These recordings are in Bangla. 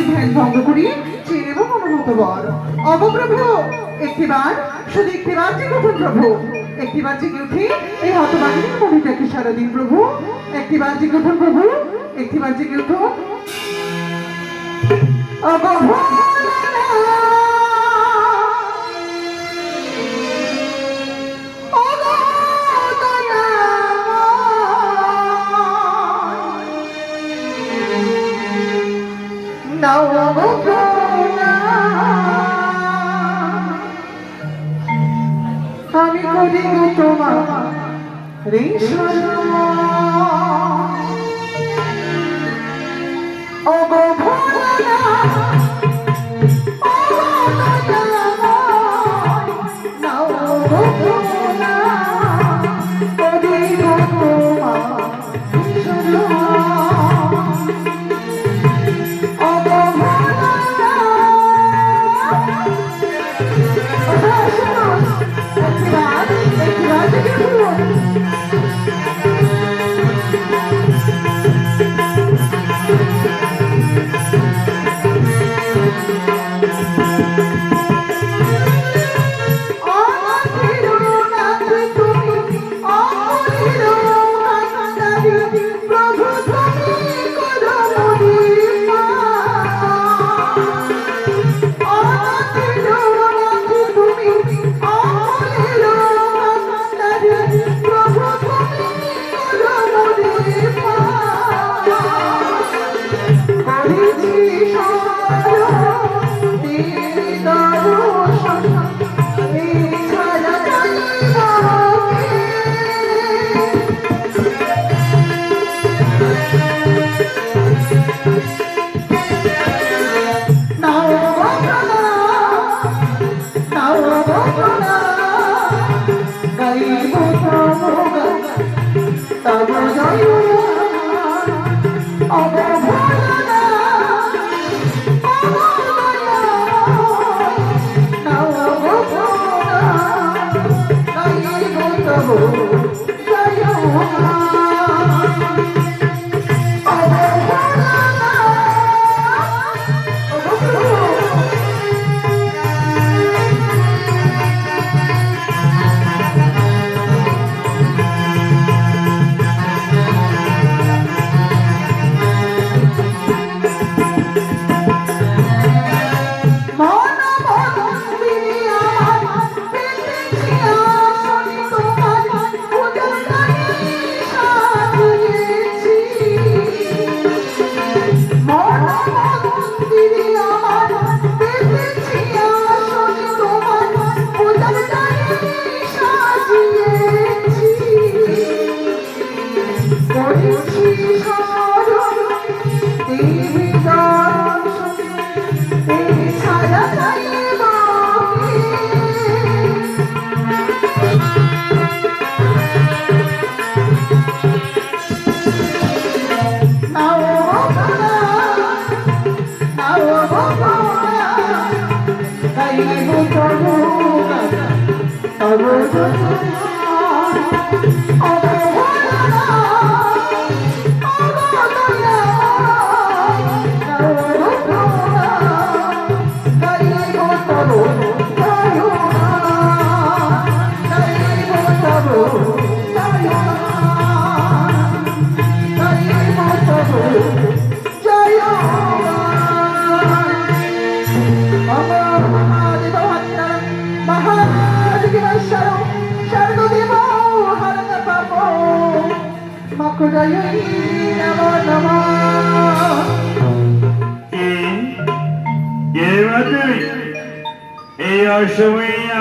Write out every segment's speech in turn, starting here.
ধ্যান ভঙ্গ করি চেয়ে নেব মনোমত বর। অবপ্রভু একটিবার, শুধু একটিবার জেগে উঠুন প্রভু, একটিবার জেগে উঠে এই হতভাগিনীর মনিটাকে সারা দিন প্রভু। একটিবার জেগে উঠুন প্রভু, একটিবার জেগে উঠুন। আমি করি তোমার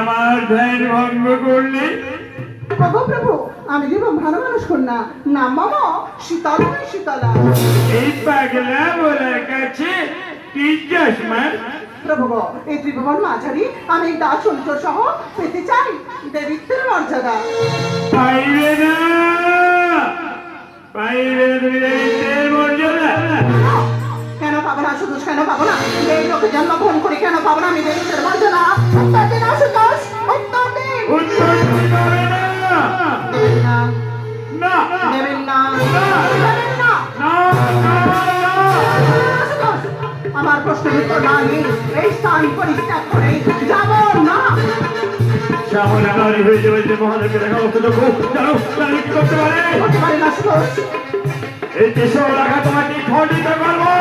আমার ধ্যান ভঙ্গ করলে। প্রভু প্রভু আমি দেব ভালো মানুষ কন্যা, নাম মামা শীতলা শীতলা। এই পাগলা বলার কাছে কি চশমা? প্রভু এই ত্রিভুবন মাঝারি আমি দাস অন্তর সহ পেতে চাই দেবিত্বের মর্যাদা। পাইবে না, পাইবে দেবিত্বের মর্যাদা। কেন পাবো না শুধু, কেন পাবো না? এই লোকে জন্মগ্রহণ করে কেন পাবো না আমি দেবিত্বের মর্যাদা? উত্তর দিন আশুতোষ, উত্তর দিন। উত্তর দিতে পারে না। দেবেন না, না দেবেন না, না, দেবেন না। না, না, না। আশুতোষ, আমার প্রশ্নের উত্তর না নিয়ে এই স্থান পরিত্যাগ করে যাব না। শ্যামলা নারী হয়ে যাবে যে মহাদেবকে দেখা অত্যন্ত খুব জানো জানো কি করতে পারে করতে পারি না সুতোষ। এই দেশ রাখা তোমাকে খণ্ডিত করবো